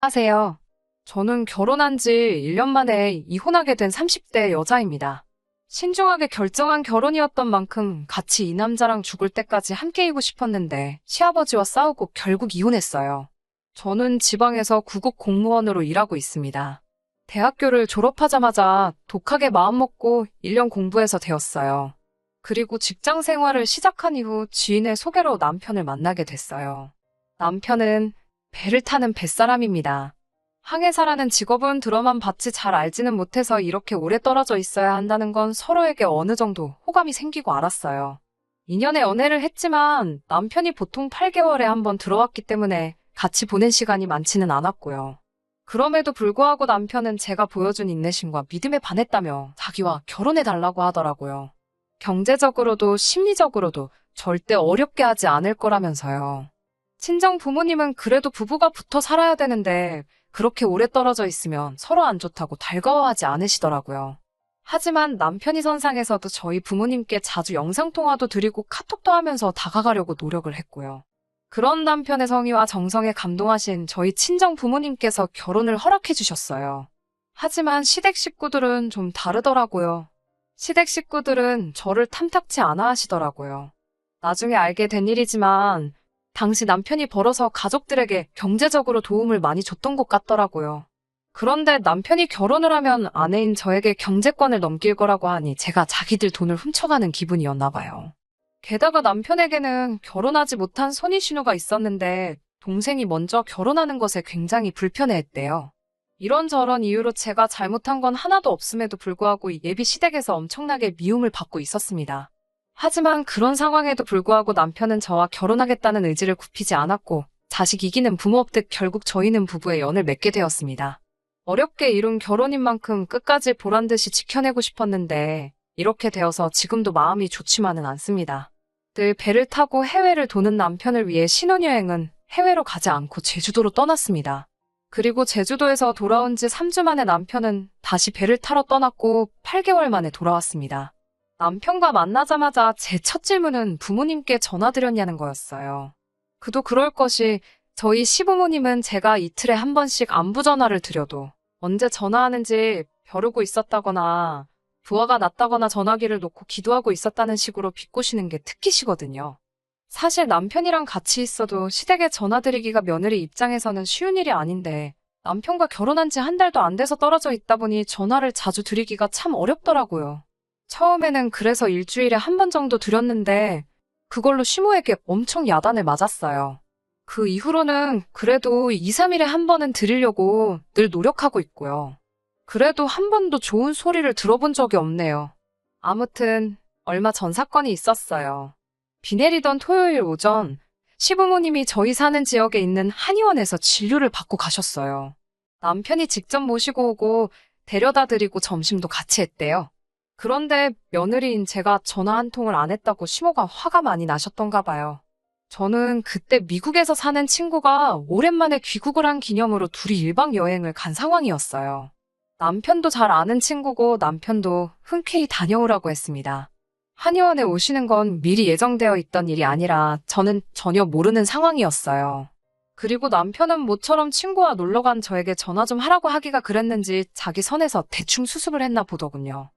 안녕하세요. 저는 결혼한 지 1년 만에 이혼하게 된 30대 여자입니다. 신중하게 결정한 결혼이었던 만큼 같이 이 남자랑 죽을 때까지 함께이고 싶었는데 시아버지와 싸우고 결국 이혼했어요. 저는 지방에서 구급 공무원으로 일하고 있습니다. 대학교를 졸업하자마자 독하게 마음먹고 1년 공부해서 되었어요. 그리고 직장 생활을 시작한 이후 지인의 소개로 남편을 만나게 됐어요. 남편은 배를 타는 뱃사람입니다. 항해사라는 직업은 들어만 봤지 잘 알지는 못해서 이렇게 오래 떨어져 있어야 한다는 건 서로에게 어느 정도 호감이 생기고 알았어요. 2년의 연애를 했지만 남편이 보통 8개월에 한 번 들어왔기 때문에 같이 보낸 시간이 많지는 않았고요. 그럼에도 불구하고 남편은 제가 보여준 인내심과 믿음에 반했다며 자기와 결혼해달라고 하더라고요. 경제적으로도 심리적으로도 절대 어렵게 하지 않을 거라면서요. 친정 부모님은 그래도 부부가 붙어 살아야 되는데 그렇게 오래 떨어져 있으면 서로 안 좋다고 달가워하지 않으시더라고요. 하지만 남편이 선상에서도 저희 부모님께 자주 영상통화도 드리고 카톡도 하면서 다가가려고 노력을 했고요. 그런 남편의 성의와 정성에 감동하신 저희 친정 부모님께서 결혼을 허락해 주셨어요. 하지만 시댁 식구들은 좀 다르더라고요. 시댁 식구들은 저를 탐탁치 않아 하시더라고요. 나중에 알게 된 일이지만 당시 남편이 벌어서 가족들에게 경제적으로 도움을 많이 줬던 것 같더라고요. 그런데 남편이 결혼을 하면 아내인 저에게 경제권을 넘길 거라고 하니 제가 자기들 돈을 훔쳐가는 기분이었나 봐요. 게다가 남편에게는 결혼하지 못한 손위신우가 있었는데 동생이 먼저 결혼하는 것에 굉장히 불편해했대요. 이런저런 이유로 제가 잘못한 건 하나도 없음에도 불구하고 예비 시댁에서 엄청나게 미움을 받고 있었습니다. 하지만 그런 상황에도 불구하고 남편은 저와 결혼하겠다는 의지를 굽히지 않았고 자식 이기는 부모 없듯 결국 저희는 부부의 연을 맺게 되었습니다. 어렵게 이룬 결혼인 만큼 끝까지 보란듯이 지켜내고 싶었는데 이렇게 되어서 지금도 마음이 좋지만은 않습니다. 늘 배를 타고 해외를 도는 남편을 위해 신혼여행은 해외로 가지 않고 제주도로 떠났습니다. 그리고 제주도에서 돌아온 지 3주 만에 남편은 다시 배를 타러 떠났고 8개월 만에 돌아왔습니다. 남편과 만나자마자 제 첫 질문은 부모님께 전화드렸냐는 거였어요. 그도 그럴 것이 저희 시부모님은 제가 이틀에 한 번씩 안부 전화를 드려도 언제 전화하는지 벼르고 있었다거나 부하가 났다거나 전화기를 놓고 기도하고 있었다는 식으로 비꼬시는 게 특기시거든요. 사실 남편이랑 같이 있어도 시댁에 전화드리기가 며느리 입장에서는 쉬운 일이 아닌데 남편과 결혼한 지 한 달도 안 돼서 떨어져 있다 보니 전화를 자주 드리기가 참 어렵더라고요. 처음에는 그래서 일주일에 한 번 정도 드렸는데 그걸로 시모에게 엄청 야단을 맞았어요. 그 이후로는 그래도 2, 3일에 한 번은 드리려고 늘 노력하고 있고요. 그래도 한 번도 좋은 소리를 들어본 적이 없네요. 아무튼 얼마 전 사건이 있었어요. 비 내리던 토요일 오전 시부모님이 저희 사는 지역에 있는 한의원에서 진료를 받고 가셨어요. 남편이 직접 모시고 오고 데려다 드리고 점심도 같이 했대요. 그런데 며느리인 제가 전화 한 통을 안 했다고 시모가 화가 많이 나셨던가 봐요. 저는 그때 미국에서 사는 친구가 오랜만에 귀국을 한 기념으로 둘이 1박 여행을 간 상황이었어요. 남편도 잘 아는 친구고 남편도 흔쾌히 다녀오라고 했습니다. 한의원에 오시는 건 미리 예정되어 있던 일이 아니라 저는 전혀 모르는 상황이었어요. 그리고 남편은 모처럼 친구와 놀러 간 저에게 전화 좀 하라고 하기가 그랬는지 자기 선에서 대충 수습을 했나 보더군요.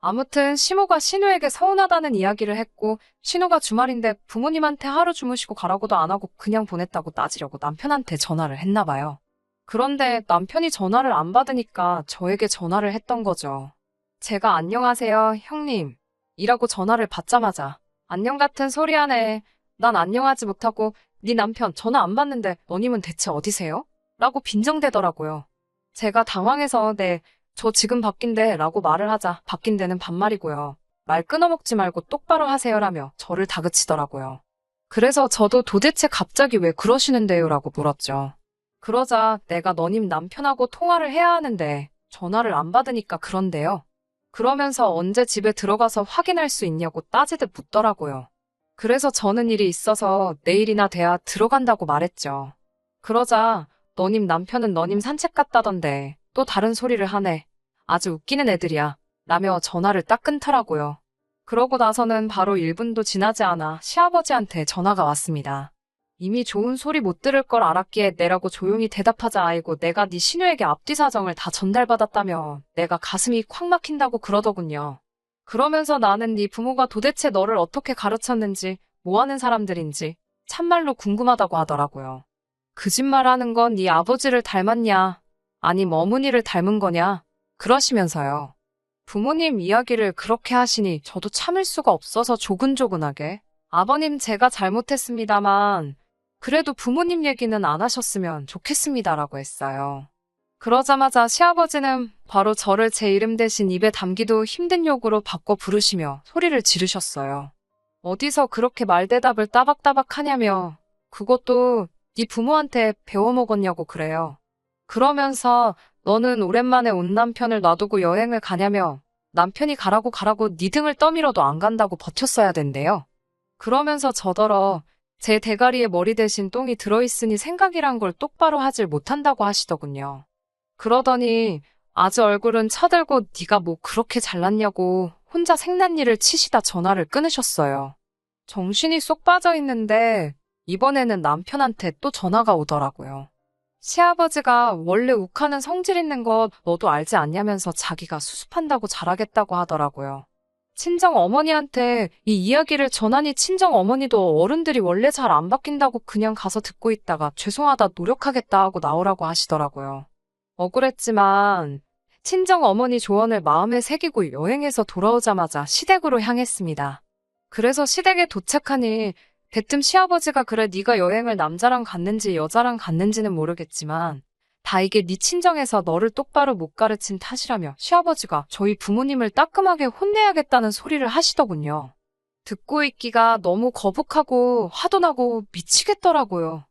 아무튼 시모가 신우에게 서운하다는 이야기를 했고 신우가 주말인데 부모님한테 하루 주무시고 가라고도 안 하고 그냥 보냈다고 따지려고 남편한테 전화를 했나 봐요. 그런데 남편이 전화를 안 받으니까 저에게 전화를 했던 거죠. 제가 안녕하세요, 형님. 이라고 전화를 받자마자 안녕 같은 소리 하네. 난 안녕하지 못하고 네 남편 전화 안 받는데 너님은 대체 어디세요? 라고 빈정대더라고요. 제가 당황해서 네, 저 지금 바뀐데 라고 말을 하자 바뀐 데는 반말이고요. 말 끊어먹지 말고 똑바로 하세요라며 저를 다그치더라고요. 그래서 저도 도대체 갑자기 왜 그러시는데요? 라고 물었죠. 그러자 내가 너님 남편하고 통화를 해야 하는데 전화를 안 받으니까 그런데요. 그러면서 언제 집에 들어가서 확인할 수 있냐고 따지듯 묻더라고요. 그래서 저는 일이 있어서 내일이나 돼야 들어간다고 말했죠. 그러자 너님 남편은 너님 산책 갔다던데 또 다른 소리를 하네. 아주 웃기는 애들이야. 라며 전화를 딱 끊더라고요. 그러고 나서는 바로 1분도 지나지 않아 시아버지한테 전화가 왔습니다. 이미 좋은 소리 못 들을 걸 알았기에 내라고 조용히 대답하자. 아이고, 내가 네 시누에게 앞뒤 사정을 다 전달받았다며 내가 가슴이 콱 막힌다고 그러더군요. 그러면서 나는 네 부모가 도대체 너를 어떻게 가르쳤는지, 뭐 하는 사람들인지 참말로 궁금하다고 하더라고요. 거짓말하는 건 네 아버지를 닮았냐, 아님 어머니를 닮은 거냐, 그러시면서요. 부모님 이야기를 그렇게 하시니 저도 참을 수가 없어서 조근조근하게 아버님, 제가 잘못했습니다만 그래도 부모님 얘기는 안 하셨으면 좋겠습니다라고 했어요. 그러자마자 시아버지는 바로 저를 제 이름 대신 입에 담기도 힘든 욕으로 바꿔 부르시며 소리를 지르셨어요. 어디서 그렇게 말대답을 따박따박 하냐며, 그것도 네 부모한테 배워먹었냐고 그래요. 그러면서 너는 오랜만에 온 남편을 놔두고 여행을 가냐며 남편이 가라고 네 등을 떠밀어도 안 간다고 버텼어야 된대요. 그러면서 저더러 제 대가리에 머리 대신 똥이 들어있으니 생각이란 걸 똑바로 하질 못한다고 하시더군요. 그러더니 아주 얼굴은 쳐들고 네가 뭐 그렇게 잘났냐고 혼자 생난일을 치시다 전화를 끊으셨어요. 정신이 쏙 빠져있는데 이번에는 남편한테 또 전화가 오더라고요. 시아버지가 원래 욱하는 성질 있는 거 너도 알지 않냐면서 자기가 수습한다고 잘하겠다고 하더라고요. 친정 어머니한테 이 이야기를 전하니 친정 어머니도 어른들이 원래 잘 안 바뀐다고 그냥 가서 듣고 있다가 죄송하다 노력하겠다 하고 나오라고 하시더라고요. 억울했지만 친정 어머니 조언을 마음에 새기고 여행에서 돌아오자마자 시댁으로 향했습니다. 그래서 시댁에 도착하니 대뜸 시아버지가 그래 네가 여행을 남자랑 갔는지 여자랑 갔는지는 모르겠지만 다 이게 네 친정에서 너를 똑바로 못 가르친 탓이라며 시아버지가 저희 부모님을 따끔하게 혼내야겠다는 소리를 하시더군요. 듣고 있기가 너무 거북하고 화도 나고 미치겠더라고요.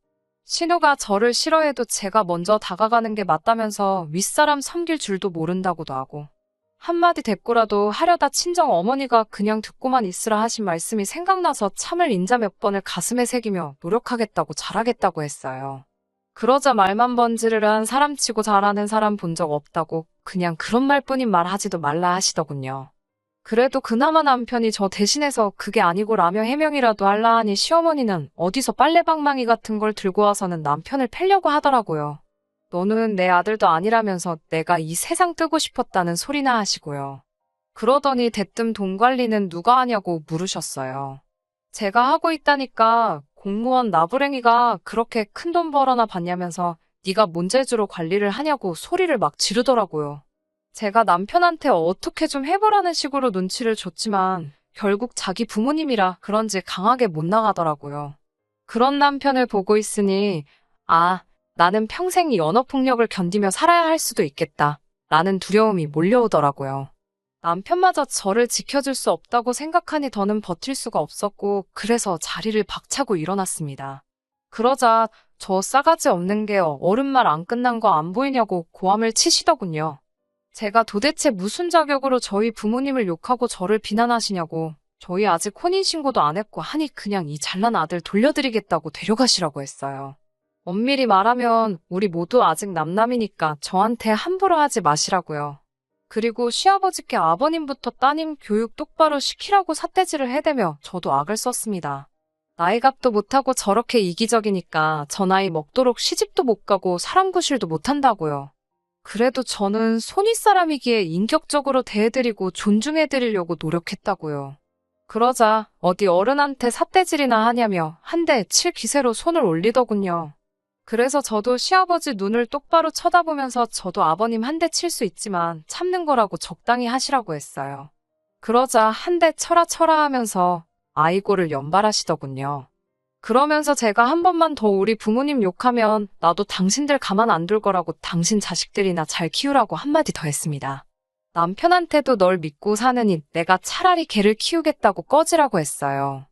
신우가 저를 싫어해도 제가 먼저 다가가는 게 맞다면서 윗사람 섬길 줄도 모른다고도 하고 한마디 대꾸라도 하려다 친정 어머니가 그냥 듣고만 있으라 하신 말씀이 생각나서 참을 인자 몇 번을 가슴에 새기며 노력하겠다고 잘하겠다고 했어요. 그러자 말만 번지르르한 사람치고 잘하는 사람 본 적 없다고 그냥 그런 말뿐인 말 하지도 말라 하시더군요. 그래도 그나마 남편이 저 대신해서 그게 아니고 라며 해명이라도 할라 하니 시어머니는 어디서 빨래방망이 같은 걸 들고 와서는 남편을 패려고 하더라고요. 너는 내 아들도 아니라면서 내가 이 세상 뜨고 싶었다는 소리나 하시고요. 그러더니 대뜸 돈 관리는 누가 하냐고 물으셨어요. 제가 하고 있다니까 공무원 나부랭이가 그렇게 큰 돈 벌어나 받냐면서 네가 뭔 재주로 관리를 하냐고 소리를 막 지르더라고요. 제가 남편한테 어떻게 좀 해보라는 식으로 눈치를 줬지만 결국 자기 부모님이라 그런지 강하게 못 나가더라고요. 그런 남편을 보고 있으니 나는 평생 이 언어폭력을 견디며 살아야 할 수도 있겠다 라는 두려움이 몰려오더라고요. 남편마저 저를 지켜줄 수 없다고 생각하니 더는 버틸 수가 없었고 그래서 자리를 박차고 일어났습니다. 그러자 저 싸가지 없는 게 어른 말 안 끝난 거 안 보이냐고 고함을 치시더군요. 제가 도대체 무슨 자격으로 저희 부모님을 욕하고 저를 비난하시냐고 저희 아직 혼인신고도 안 했고 하니 그냥 이 잘난 아들 돌려드리겠다고 데려가시라고 했어요. 엄밀히 말하면 우리 모두 아직 남남이니까 저한테 함부로 하지 마시라고요. 그리고 시아버지께 아버님부터 따님 교육 똑바로 시키라고 삿대질을 해대며 저도 악을 썼습니다. 나이값도 못하고 저렇게 이기적이니까 저 나이 먹도록 시집도 못 가고 사람 구실도 못한다고요. 그래도 저는 손윗사람이기에 인격적으로 대해드리고 존중해드리려고 노력했다고요. 그러자 어디 어른한테 삿대질이나 하냐며 한 대 칠 기세로 손을 올리더군요. 그래서 저도 시아버지 눈을 똑바로 쳐다보면서 저도 아버님 한 대 칠 수 있지만 참는 거라고 적당히 하시라고 했어요. 그러자 한 대 쳐라 하면서 아이고를 연발하시더군요. 그러면서 제가 한 번만 더 우리 부모님 욕하면 나도 당신들 가만 안 둘 거라고 당신 자식들이나 잘 키우라고 한마디 더 했습니다. 남편한테도 널 믿고 사느니 내가 차라리 걔를 키우겠다고 꺼지라고 했어요.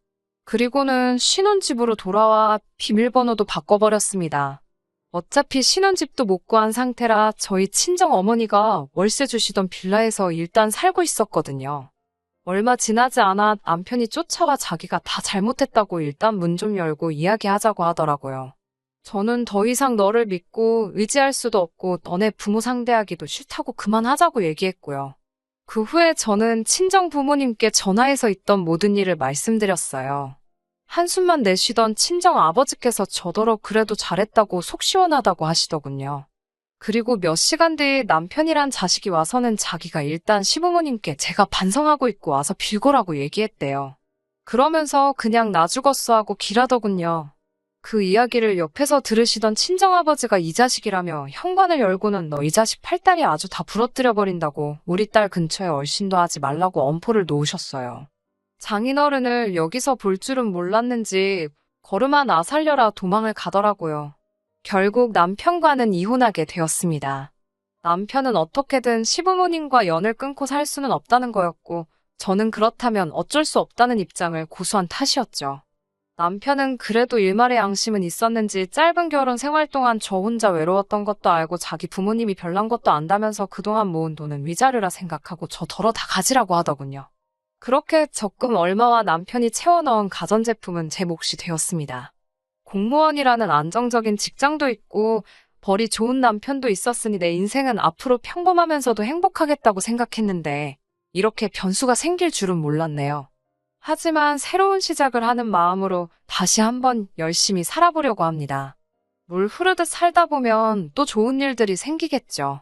그리고는 신혼집으로 돌아와 비밀번호도 바꿔버렸습니다. 어차피 신혼집도 못 구한 상태라 저희 친정 어머니가 월세 주시던 빌라에서 일단 살고 있었거든요. 얼마 지나지 않아 남편이 쫓아와 자기가 다 잘못했다고 일단 문 좀 열고 이야기하자고 하더라고요. 저는 더 이상 너를 믿고 의지할 수도 없고 너네 부모 상대하기도 싫다고 그만하자고 얘기했고요. 그 후에 저는 친정 부모님께 전화해서 있던 모든 일을 말씀드렸어요. 한숨만 내쉬던 친정 아버지께서 저더러 그래도 잘했다고 속 시원하다고 하시더군요. 그리고 몇 시간 뒤 남편이란 자식이 와서는 자기가 일단 시부모님께 제가 반성하고 있고 와서 빌고라고 얘기했대요. 그러면서 그냥 나 죽었어 하고 기라더군요. 그 이야기를 옆에서 들으시던 친정아버지가 이 자식이라며 현관을 열고는 너 이 자식 팔다리 아주 다 부러뜨려버린다고 우리 딸 근처에 얼씬도 하지 말라고 엄포를 놓으셨어요. 장인어른을 여기서 볼 줄은 몰랐는지 걸음아 나 살려라 도망을 가더라고요. 결국 남편과는 이혼하게 되었습니다. 남편은 어떻게든 시부모님과 연을 끊고 살 수는 없다는 거였고 저는 그렇다면 어쩔 수 없다는 입장을 고수한 탓이었죠. 남편은 그래도 일말의 양심은 있었는지 짧은 결혼 생활 동안 저 혼자 외로웠던 것도 알고 자기 부모님이 별난 것도 안다면서 그동안 모은 돈은 위자료라 생각하고 저 덜어 다 가지라고 하더군요. 그렇게 적금 얼마와 남편이 채워넣은 가전제품은 제 몫이 되었습니다. 공무원이라는 안정적인 직장도 있고 벌이 좋은 남편도 있었으니 내 인생은 앞으로 평범하면서도 행복하겠다고 생각했는데 이렇게 변수가 생길 줄은 몰랐네요. 하지만 새로운 시작을 하는 마음으로 다시 한번 열심히 살아보려고 합니다. 물 흐르듯 살다 보면 또 좋은 일들이 생기겠죠.